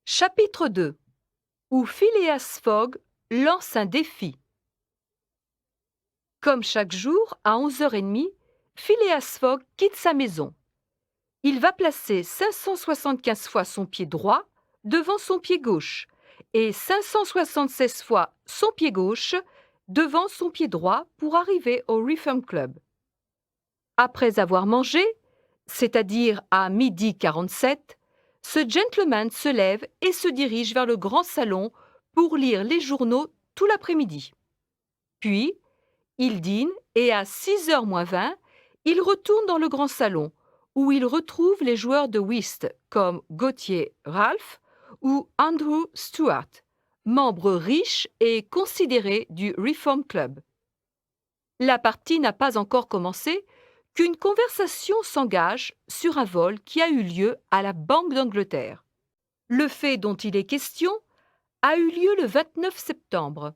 Chapitre 2 où Phileas Fogg lance un défi. Comme chaque jour, à 11h30, Phileas Fogg quitte sa maison. Il va placer 575 fois son pied droit devant son pied gauche et 576 fois son pied gauche devant son pied droit pour arriver au Reform Club. Après avoir mangé, c'est-à-dire à 12h47, ce gentleman se lève et se dirige vers le grand salon pour lire les journaux tout l'après-midi. Puis, il dîne et à 6h moins 20, il retourne dans le grand salon où il retrouve les joueurs de whist comme Gauthier Ralph ou Andrew Stuart, membres riches et considérés du Reform Club. La partie n'a pas encore commencé qu'une conversation s'engage sur un vol qui a eu lieu à la Banque d'Angleterre. Le fait dont il est question a eu lieu le 29 septembre.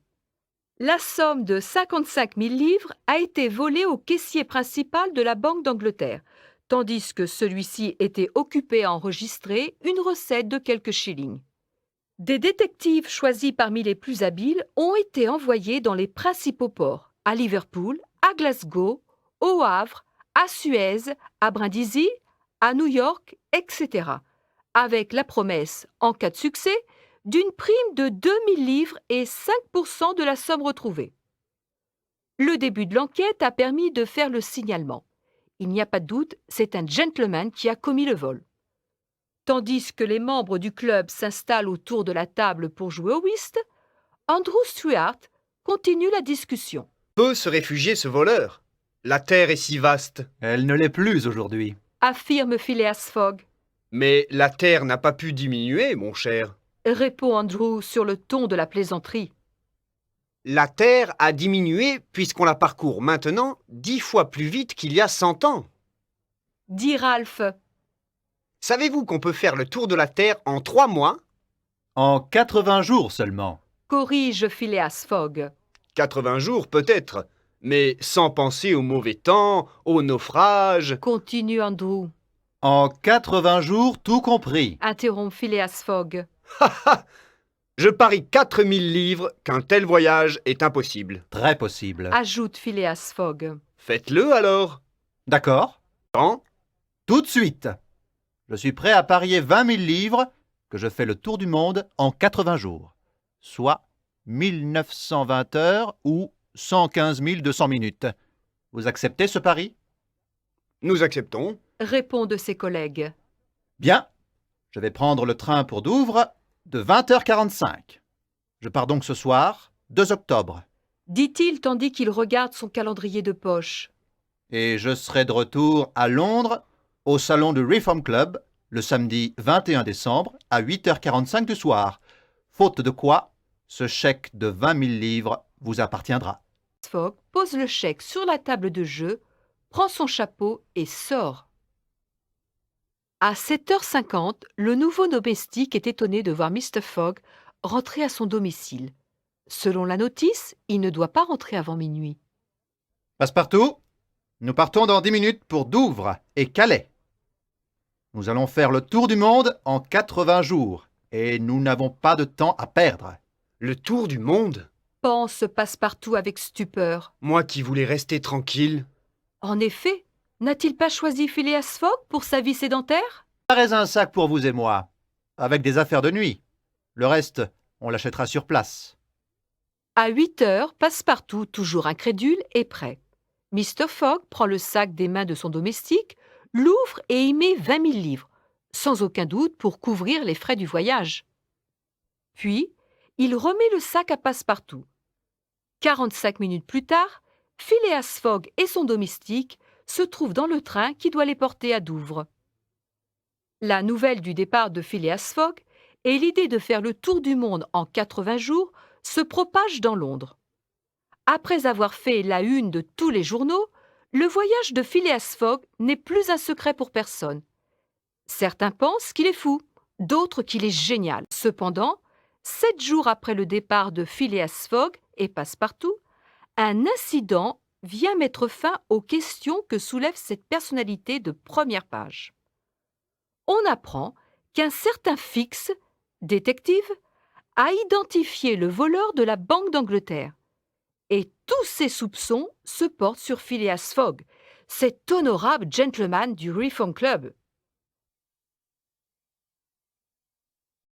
La somme de 55 000 livres a été volée au caissier principal de la Banque d'Angleterre, tandis que celui-ci était occupé à enregistrer une recette de quelques shillings. Des détectives choisis parmi les plus habiles ont été envoyés dans les principaux ports, à Liverpool, à Glasgow, au Havre, à Suez, à Brindisi, à New York, etc., avec la promesse, en cas de succès, d'une prime de 2000 livres et 5% de la somme retrouvée. Le début de l'enquête a permis de faire le signalement. Il n'y a pas de doute, c'est un gentleman qui a commis le vol. Tandis que les membres du club s'installent autour de la table pour jouer au whist, Andrew Stuart continue la discussion. Peut se réfugier ce voleur. La terre est si vaste. Elle ne l'est plus aujourd'hui. Affirme Phileas Fogg. Mais la terre n'a pas pu diminuer, mon cher. Répond Andrew sur le ton de la plaisanterie. La terre a diminué puisqu'on la parcourt maintenant 10 fois plus vite qu'il y a 100 ans. Dit Ralph. Savez-vous qu'on peut faire le tour de la terre en 3 mois? En 80 jours seulement. Corrige Phileas Fogg. 80 jours peut-être, mais sans penser au mauvais temps, au naufrage. Continue Andrew. En 80 jours tout compris. Interrompt Phileas Fogg. Je parie 4000 livres qu'un tel voyage est impossible. Très possible. Ajoute Phileas Fogg. Faites-le alors. D'accord. Quand? Tout de suite. Je suis prêt à parier 20 000 livres que je fais le tour du monde en 80 jours, soit 1920 heures ou 115 200 minutes. Vous acceptez ce pari? Nous acceptons. Répondent ses collègues. Bien. Je vais prendre le train pour Douvres de 20h45. Je pars donc ce soir, 2 octobre. Dit-il tandis qu'il regarde son calendrier de poche. Et je serai de retour à Londres, au salon du Reform Club, le samedi 21 décembre à 8h45 du soir. Faute de quoi, ce chèque de 20 000 livres vous appartiendra. Fogg pose le chèque sur la table de jeu, prend son chapeau et sort. À 7h50, le nouveau domestique est étonné de voir Mr. Fogg rentrer à son domicile. Selon la notice, il ne doit pas rentrer avant minuit. Passepartout, nous partons dans 10 minutes pour Douvres et Calais. Nous allons faire le tour du monde en 80 jours et nous n'avons pas de temps à perdre. Le tour du monde? Pense Passepartout avec stupeur. Moi qui voulais rester tranquille. En effet, n'a-t-il pas choisi Phileas Fogg pour sa vie sédentaire? Préparez un sac pour vous et moi, avec des affaires de nuit. Le reste, on l'achètera sur place. À 8h, Passepartout, toujours incrédule, est prêt. Mr. Fogg prend le sac des mains de son domestique, l'ouvre et y met 20 000 livres, sans aucun doute pour couvrir les frais du voyage. Puis, il remet le sac à Passepartout. 45 minutes plus tard, Phileas Fogg et son domestique se trouvent dans le train qui doit les porter à Douvres. La nouvelle du départ de Phileas Fogg et l'idée de faire le tour du monde en 80 jours se propagent dans Londres. Après avoir fait la une de tous les journaux, le voyage de Phileas Fogg n'est plus un secret pour personne. Certains pensent qu'il est fou, d'autres qu'il est génial. Cependant, 7 jours après le départ de Phileas Fogg et Passepartout, un incident vient mettre fin aux questions que soulève cette personnalité de première page. On apprend qu'un certain Fix détective, a identifié le voleur de la Banque d'Angleterre. Et tous ses soupçons se portent sur Phileas Fogg, cet honorable gentleman du Reform Club.